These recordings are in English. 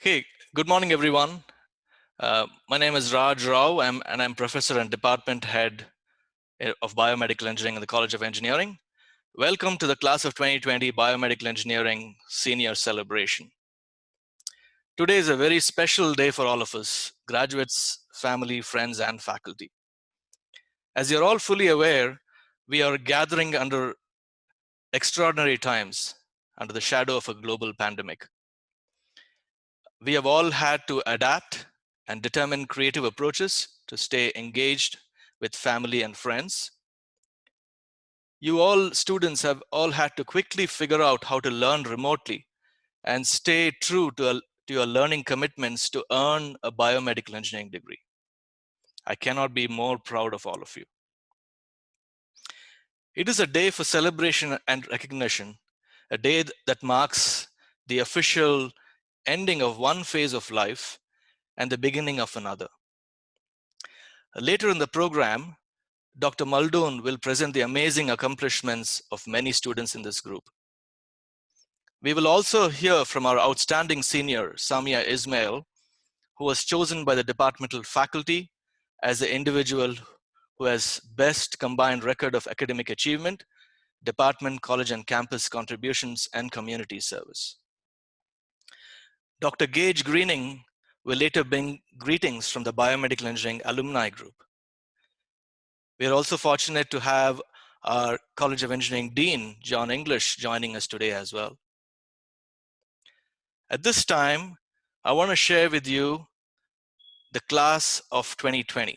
Okay, good morning, everyone. My name is Raj Rao, and I'm professor and department head of biomedical engineering in the College of Engineering. Welcome to the class of 2020 Biomedical Engineering Senior Celebration. Today is a very special day for all of us, graduates, family, friends, and faculty. As you're all fully aware, we are gathering under extraordinary times under the shadow of a global pandemic. We have all had to adapt and determine creative approaches to stay engaged with family and friends. You all students have all had to quickly figure out how to learn remotely and stay true to your learning commitments to earn a biomedical engineering degree. I cannot be more proud of all of you. It is a day for celebration and recognition, a day that marks the official ending of one phase of life and the beginning of another. Later in the program, Dr. Muldoon will present the amazing accomplishments of many students in this group. We will also hear from our outstanding senior, Samia Ismail, who was chosen by the departmental faculty as the individual who has best combined record of academic achievement, department, college, and campus contributions, and community service. Dr. Gage Greening will later bring greetings from the Biomedical Engineering Alumni Group. We are also fortunate to have our College of Engineering Dean, John English, joining us today as well. At this time, I want to share with you the class of 2020.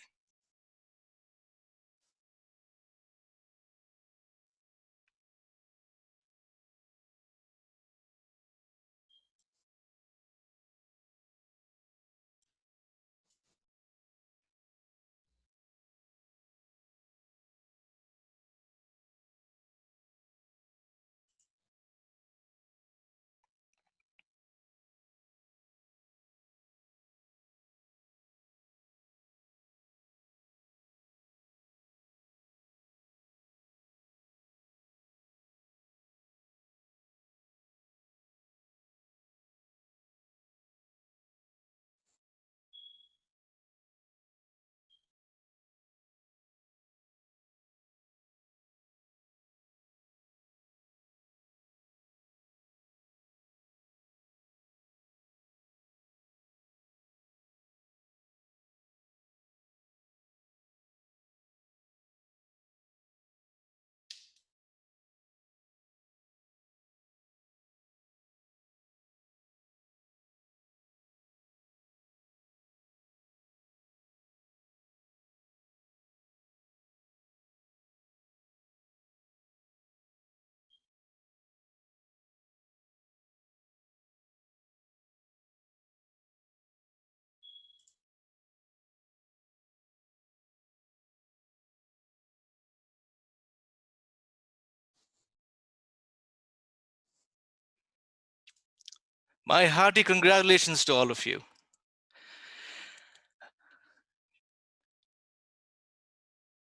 My hearty congratulations to all of you.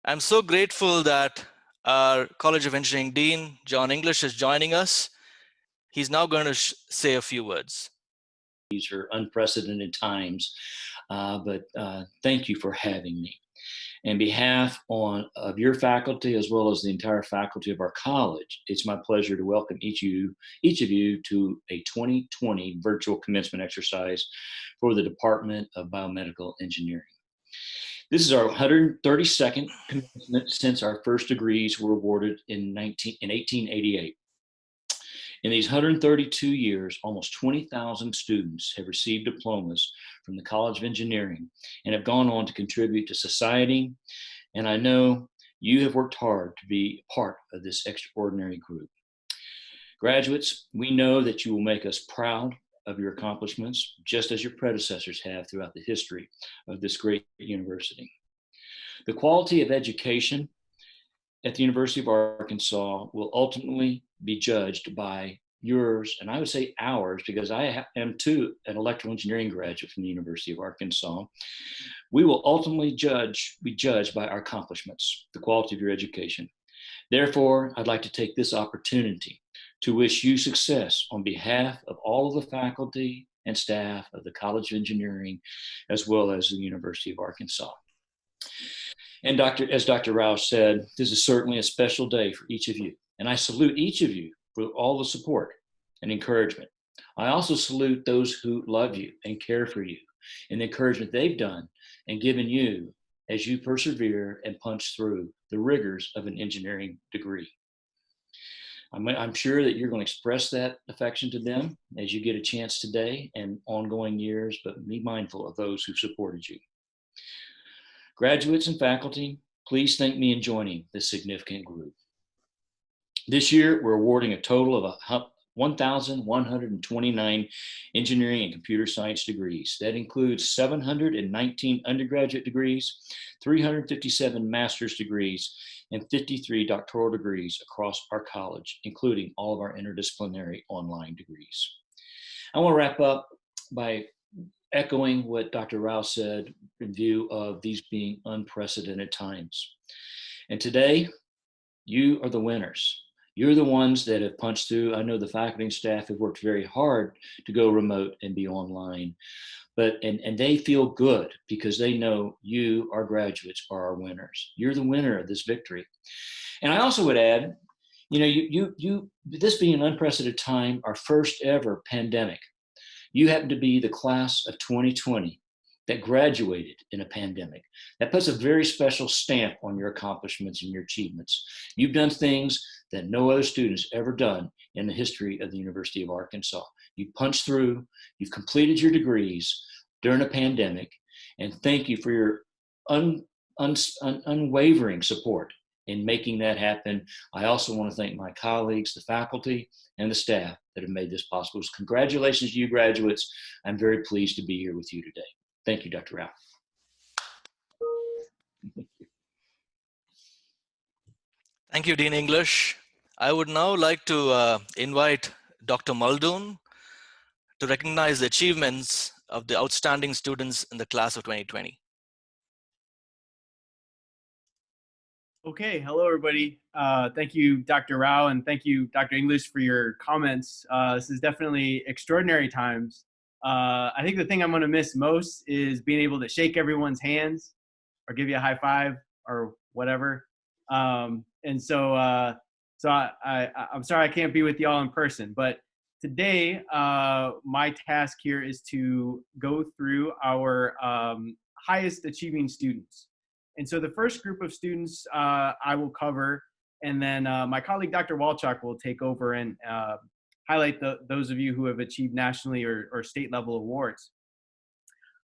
I'm so grateful that our College of Engineering Dean, John English, is joining us. He's now going to say a few words. These are unprecedented times, but thank you for having me. On behalf of your faculty, as well as the entire faculty of our college, it's my pleasure to welcome each of you to a 2020 virtual commencement exercise for the Department of Biomedical Engineering. This is our 132nd commencement since our first degrees were awarded in 1888. In these 132 years, almost 20,000 students have received diplomas from the College of Engineering and have gone on to contribute to society. And I know you have worked hard to be part of this extraordinary group. Graduates, we know that you will make us proud of your accomplishments, just as your predecessors have throughout the history of this great university. The quality of education at the University of Arkansas will ultimately be judged by yours, and I would say ours, because I am too an electrical engineering graduate from the University of Arkansas. We will ultimately be judged by our accomplishments, the quality of your education. Therefore, I'd like to take this opportunity to wish you success on behalf of all of the faculty and staff of the College of Engineering, as well as the University of Arkansas. And as Dr. Rausch said, this is certainly a special day for each of you. And I salute each of you for all the support and encouragement. I also salute those who love you and care for you and the encouragement they've done and given you as you persevere and punch through the rigors of an engineering degree. I'm sure that you're going to express that affection to them as you get a chance today and ongoing years, but be mindful of those who supported you. Graduates and faculty, please thank me in joining this significant group. This year, we're awarding a total of 1,129 engineering and computer science degrees. That includes 719 undergraduate degrees, 357 master's degrees, and 53 doctoral degrees across our college, including all of our interdisciplinary online degrees. I want to wrap up by echoing what Dr. Rao said in view of these being unprecedented times. And today, you are the winners. You're the ones that have punched through. I know the faculty and staff have worked very hard to go remote and be online, and they feel good because they know you, our graduates, are our winners. You're the winner of this victory. And I also would add, this being an unprecedented time, our first ever pandemic, you happen to be the class of 2020 that graduated in a pandemic. That puts a very special stamp on your accomplishments and your achievements. You've done things that no other student's ever done in the history of the University of Arkansas. You punched through, you've completed your degrees during a pandemic, and thank you for your unwavering support in making that happen. I also want to thank my colleagues, the faculty, and the staff that have made this possible. So congratulations to you graduates. I'm very pleased to be here with you today. Thank you, Dr. Rao. Thank you, Dean English. I would now like to invite Dr. Muldoon to recognize the achievements of the outstanding students in the class of 2020. Okay, hello everybody. Thank you, Dr. Rao, and thank you, Dr. English, for your comments. This is definitely extraordinary times. I think the thing I'm gonna miss most is being able to shake everyone's hands or give you a high five or whatever. I'm sorry I can't be with y'all in person, but today my task here is to go through our highest achieving students. And so the first group of students I will cover, and then my colleague Dr. Walchuk will take over and highlight those of you who have achieved nationally or state level awards.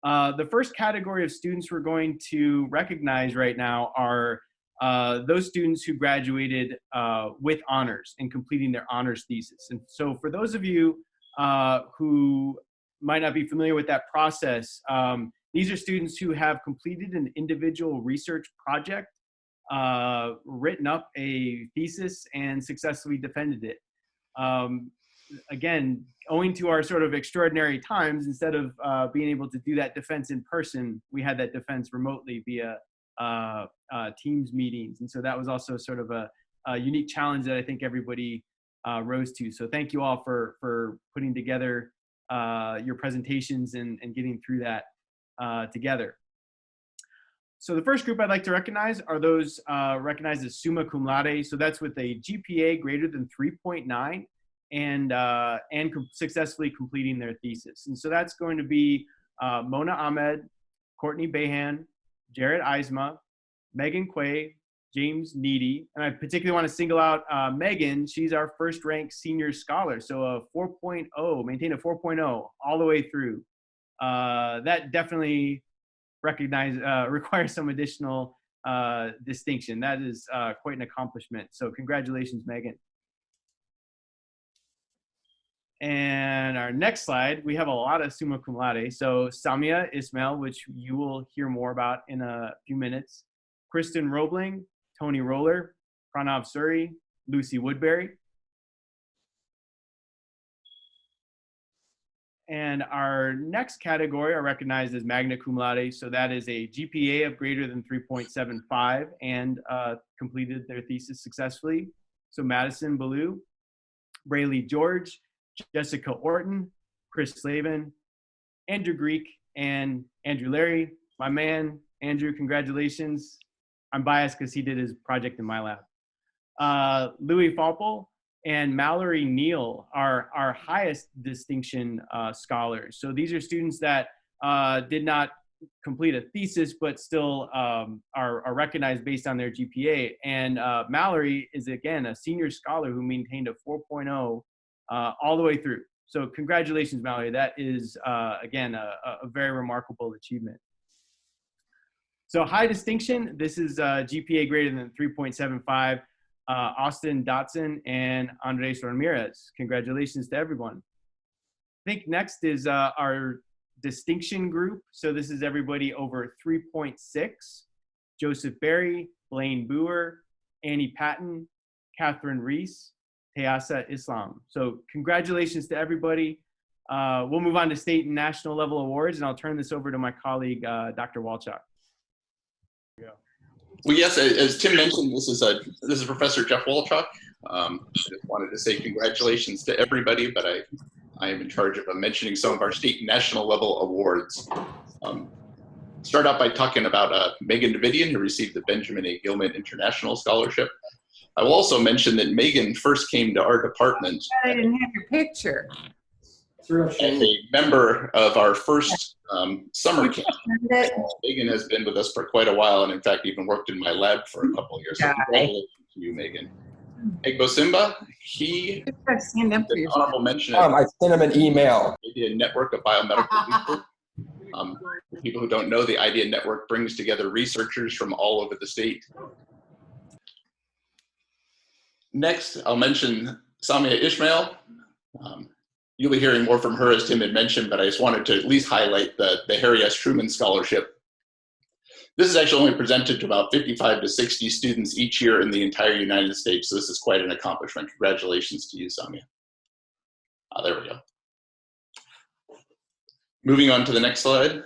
The first category of students we're going to recognize right now are those students who graduated with honors and completing their honors thesis. And so for those of you who might not be familiar with that process, these are students who have completed an individual research project, written up a thesis, and successfully defended it. Again, owing to our sort of extraordinary times, instead of being able to do that defense in person, we had that defense remotely via Teams meetings. And so that was also sort of a unique challenge that I think everybody rose to. So thank you all for putting together your presentations and getting through that together. So the first group I'd like to recognize are those recognized as summa cum laude. So that's with a GPA greater than 3.9 and successfully completing their thesis. And so that's going to be Mona Ahmed, Courtney Behan, Jared Eisma, Megan Quay, James Needy. And I particularly want to single out Megan. She's our first ranked senior scholar. So a 4.0, maintain a 4.0 all the way through. That definitely requires some additional distinction. That is quite an accomplishment. So congratulations, Megan. And our next slide, we have a lot of summa cum laude. So Samia Ismail, which you will hear more about in a few minutes. Kristen Roebling, Tony Roller, Pranav Suri, Lucy Woodbury. And our next category are recognized as magna cum laude. So that is a GPA of greater than 3.75 and completed their thesis successfully. So Madison Ballou, Braylee George, Jessica Orton, Chris Slavin, Andrew Greek and Andrew Larry. My man, Andrew, congratulations. I'm biased because he did his project in my lab. Louis Falpel and Mallory Neal are our highest distinction scholars. So these are students that did not complete a thesis, but still are recognized based on their GPA. And Mallory is, again, a senior scholar who maintained a 4.0 all the way through. So congratulations, Mallory. That is, again, a very remarkable achievement. So high distinction, this is GPA greater than 3.75. Austin Dotson and Andres Ramirez. Congratulations to everyone. I think next is our distinction group. So this is everybody over 3.6. Joseph Berry, Blaine Boer, Annie Patton, Catherine Reese, Tayasa Islam. So congratulations to everybody. We'll move on to state and national level awards, and I'll turn this over to my colleague, Dr. Walchuk. Well, yes, as Tim mentioned, this is Professor Jeff Walchuk. I just wanted to say congratulations to everybody, but I am in charge of mentioning some of our state and national level awards. Start out by talking about Megan Davidian, who received the Benjamin A. Gilman International Scholarship. I will also mention that Megan first came to our department. I didn't have your picture. As a member of our first summer camp. Megan has been with us for quite a while, and in fact even worked in my lab for a couple of years. So congratulations to you, Megan. Egbo Simba, he Stand up for an yourself. honorable mention. I sent him an email. IDEA Network of Biomedical Research. For people who don't know, the IDEA Network brings together researchers from all over the state. Next, I'll mention Samia Ismail. You'll be hearing more from her, as Tim had mentioned, but I just wanted to at least highlight the Harry S. Truman Scholarship. This is actually only presented to about 55 to 60 students each year in the entire United States, so this is quite an accomplishment. Congratulations to you, Samia. There we go. Moving on to the next slide.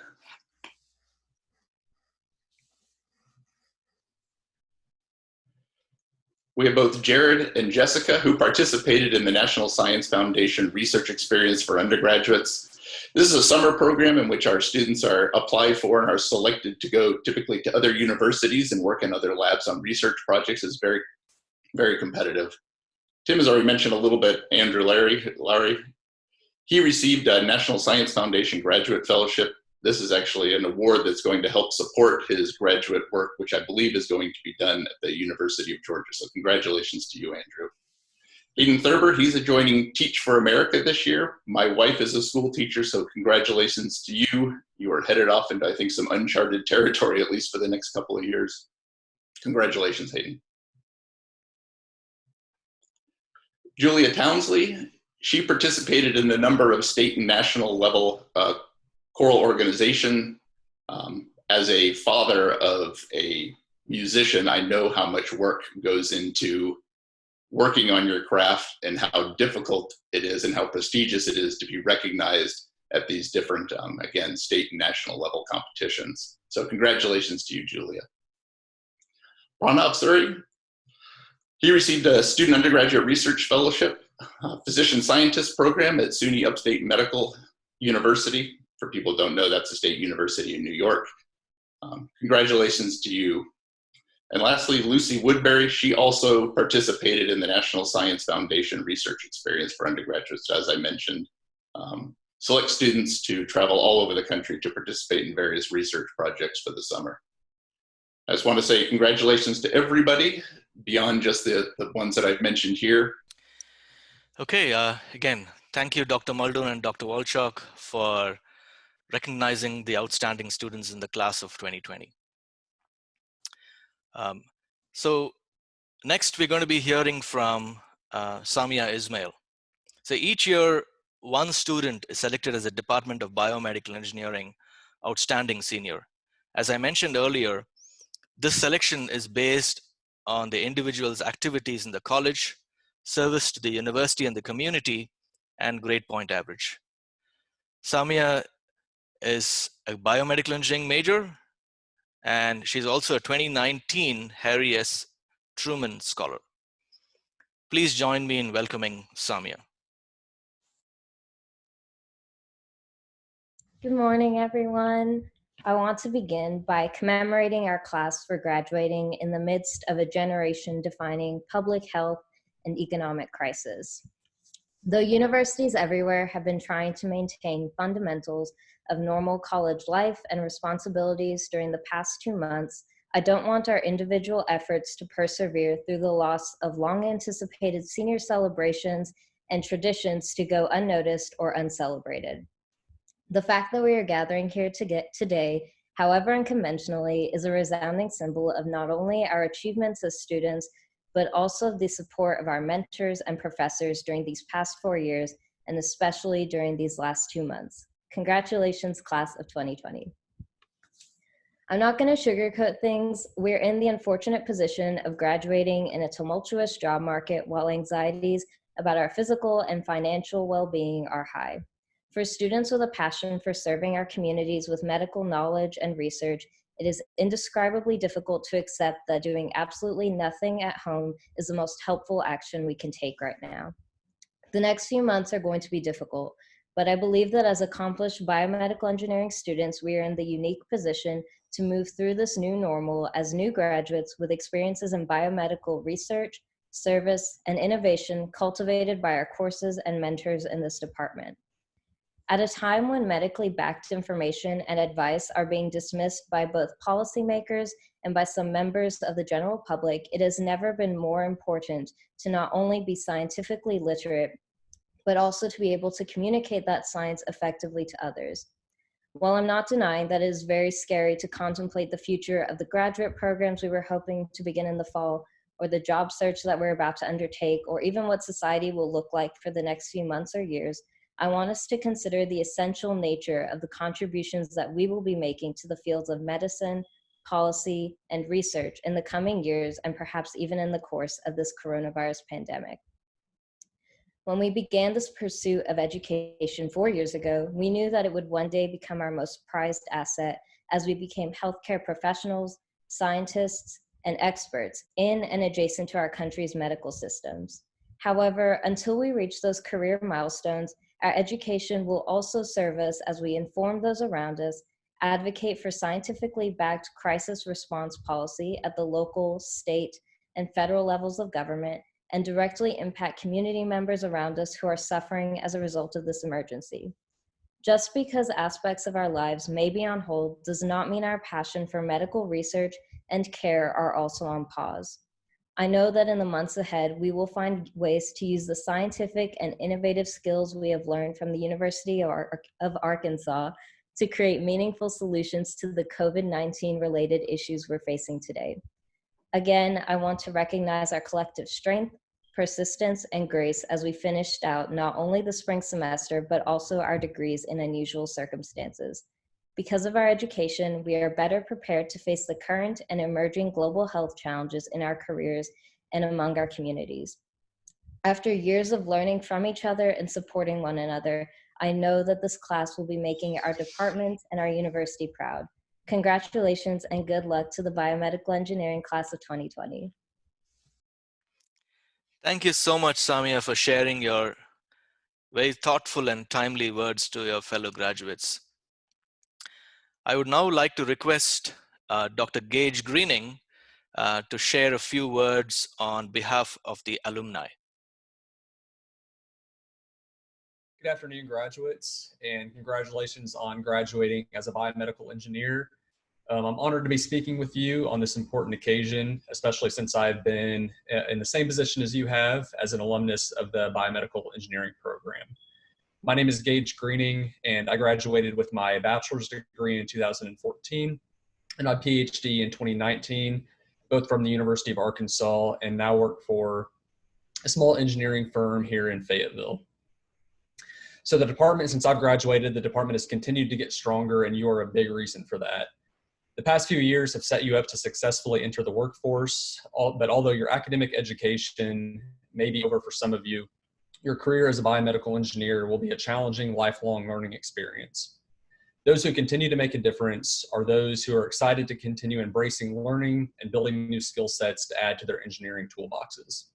We have both Jared and Jessica, who participated in the National Science Foundation Research Experience for undergraduates. This is a summer program in which our students are applied for and are selected to go typically to other universities and work in other labs on research projects. Is very, very competitive. Tim has already mentioned a little bit Andrew Larry. He received a National Science Foundation Graduate Fellowship. This is actually an award that's going to help support his graduate work, which I believe is going to be done at the University of Georgia. So congratulations to you, Andrew. Aiden Thurber, he's joining Teach for America this year. My wife is a school teacher, so congratulations to you. You are headed off into, I think, some uncharted territory, at least for the next couple of years. Congratulations, Hayden. Julia Townsley, she participated in a number of state and national level choral organization. As a father of a musician, I know how much work goes into working on your craft and how difficult it is and how prestigious it is to be recognized at these different, again, state and national level competitions. So congratulations to you, Julia. Pranav Suri, he received a Student Undergraduate Research Fellowship, Physician Scientist Program at SUNY Upstate Medical University. For people who don't know, that's a state university in New York. Congratulations to you. And lastly, Lucy Woodbury, she also participated in the National Science Foundation Research Experience for undergraduates, as I mentioned. Select students to travel all over the country to participate in various research projects for the summer. I just want to say congratulations to everybody beyond just the ones that I've mentioned here. Okay, again, thank you, Dr. Muldoon and Dr. Walchuk, for recognizing the outstanding students in the class of 2020. So next, we're going to be hearing from Samia Ismail. So each year, one student is selected as a Department of Biomedical Engineering Outstanding Senior. As I mentioned earlier, this selection is based on the individual's activities in the college, service to the university and the community, and grade point average. Samia is a biomedical engineering major, and she's also a 2019 Harry S. Truman Scholar. Please join me in welcoming Samia. Good morning, everyone. I want to begin by commemorating our class for graduating in the midst of a generation-defining public health and economic crisis. Though universities everywhere have been trying to maintain fundamentals of normal college life and responsibilities during the past 2 months, I don't want our individual efforts to persevere through the loss of long-anticipated senior celebrations and traditions to go unnoticed or uncelebrated. The fact that we are gathering here today, however unconventionally, is a resounding symbol of not only our achievements as students, but also the support of our mentors and professors during these past 4 years, and especially during these last 2 months. Congratulations, class of 2020. I'm not going to sugarcoat things. We're in the unfortunate position of graduating in a tumultuous job market while anxieties about our physical and financial well-being are high. For students with a passion for serving our communities with medical knowledge and research, it is indescribably difficult to accept that doing absolutely nothing at home is the most helpful action we can take right now. The next few months are going to be difficult, but I believe that as accomplished biomedical engineering students, we are in the unique position to move through this new normal as new graduates with experiences in biomedical research, service, and innovation cultivated by our courses and mentors in this department. At a time when medically backed information and advice are being dismissed by both policymakers and by some members of the general public, it has never been more important to not only be scientifically literate, but also to be able to communicate that science effectively to others. While I'm not denying that it is very scary to contemplate the future of the graduate programs we were hoping to begin in the fall, or the job search that we're about to undertake, or even what society will look like for the next few months or years, I want us to consider the essential nature of the contributions that we will be making to the fields of medicine, policy, and research in the coming years, and perhaps even in the course of this coronavirus pandemic. When we began this pursuit of education 4 years ago, we knew that it would one day become our most prized asset as we became healthcare professionals, scientists, and experts in and adjacent to our country's medical systems. However, until we reach those career milestones, our education will also serve us as we inform those around us, advocate for scientifically backed crisis response policy at the local, state, and federal levels of government, and directly impact community members around us who are suffering as a result of this emergency. Just because aspects of our lives may be on hold does not mean our passion for medical research and care are also on pause. I know that in the months ahead, we will find ways to use the scientific and innovative skills we have learned from the University of Arkansas to create meaningful solutions to the COVID-19 related issues we're facing today. Again, I want to recognize our collective strength, persistence, and grace as we finished out not only the spring semester, but also our degrees in unusual circumstances. Because of our education, we are better prepared to face the current and emerging global health challenges in our careers and among our communities. After years of learning from each other and supporting one another, I know that this class will be making our department and our university proud. Congratulations and good luck to the Biomedical Engineering class of 2020. Thank you so much, Samia, for sharing your very thoughtful and timely words to your fellow graduates. I would now like to request Dr. Gage Greening to share a few words on behalf of the alumni. Good afternoon, graduates, and congratulations on graduating as a biomedical engineer. I'm honored to be speaking with you on this important occasion, especially since I've been in the same position as you have as an alumnus of the biomedical engineering program. My name is Gage Greening, and I graduated with my bachelor's degree in 2014 and my PhD in 2019, both from the University of Arkansas, and now work for a small engineering firm here in Fayetteville. So the department, since I've graduated, the department has continued to get stronger, and you are a big reason for that. The past few years have set you up to successfully enter the workforce, but although your academic education may be over for some of you, your career as a biomedical engineer will be a challenging, lifelong learning experience. Those who continue to make a difference are those who are excited to continue embracing learning and building new skill sets to add to their engineering toolboxes.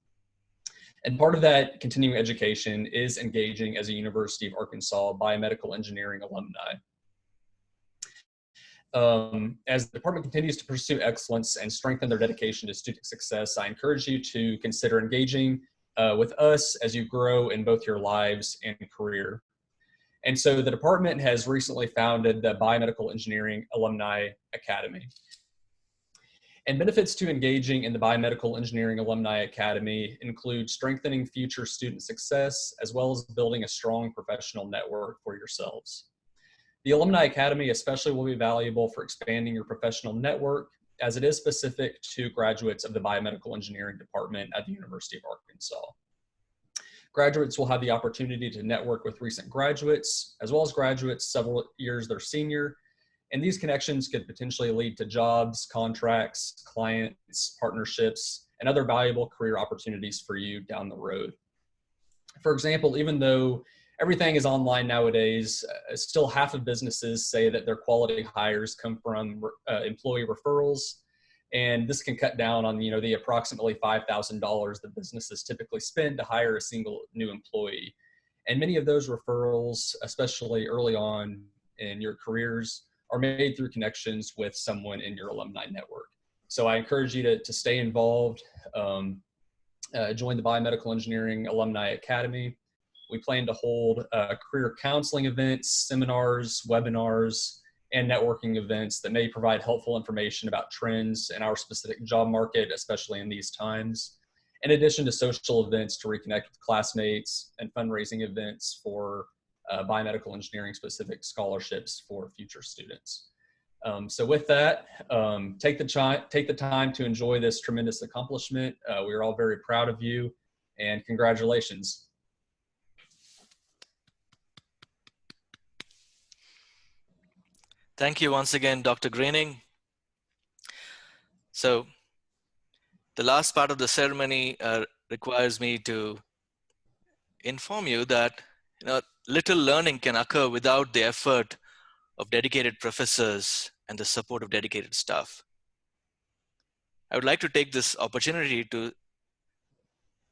And part of that continuing education is engaging as a University of Arkansas biomedical engineering alumni. As the department continues to pursue excellence and strengthen their dedication to student success, I encourage you to consider engaging with us as you grow in both your lives and career. And so the department has recently founded the Biomedical Engineering Alumni Academy. And benefits to engaging in the Biomedical Engineering Alumni Academy include strengthening future student success, as well as building a strong professional network for yourselves. The Alumni Academy especially will be valuable for expanding your professional network, as it is specific to graduates of the Biomedical Engineering Department at the University of Arkansas. Graduates will have the opportunity to network with recent graduates, as well as graduates several years their senior, and these connections could potentially lead to jobs, contracts, clients, partnerships, and other valuable career opportunities for you down the road. For example, even though everything is online nowadays, still half of businesses say that their quality hires come from employee referrals, and this can cut down on the approximately $5,000 that businesses typically spend to hire a single new employee. And many of those referrals, especially early on in your careers, are made through connections with someone in your alumni network. So I encourage you to stay involved, join the Biomedical Engineering Alumni Academy. We plan to hold career counseling events, seminars, webinars, and networking events that may provide helpful information about trends in our specific job market, especially in these times, in addition to social events to reconnect with classmates and fundraising events for biomedical engineering specific scholarships for future students. So with that, take the time to enjoy this tremendous accomplishment. We're all very proud of you, and congratulations. Thank you once again, Dr. Greening. So the last part of the ceremony requires me to inform you that little learning can occur without the effort of dedicated professors and the support of dedicated staff. I would like to take this opportunity to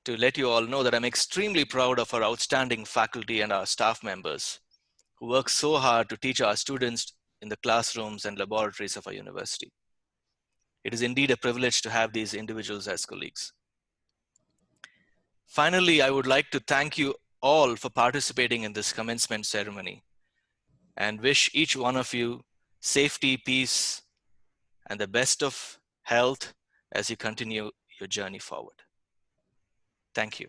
let you all know that I'm extremely proud of our outstanding faculty and our staff members who work so hard to teach our students in the classrooms and laboratories of our university. It is indeed a privilege to have these individuals as colleagues. Finally, I would like to thank you all for participating in this commencement ceremony and wish each one of you safety, peace, and the best of health as you continue your journey forward. Thank you.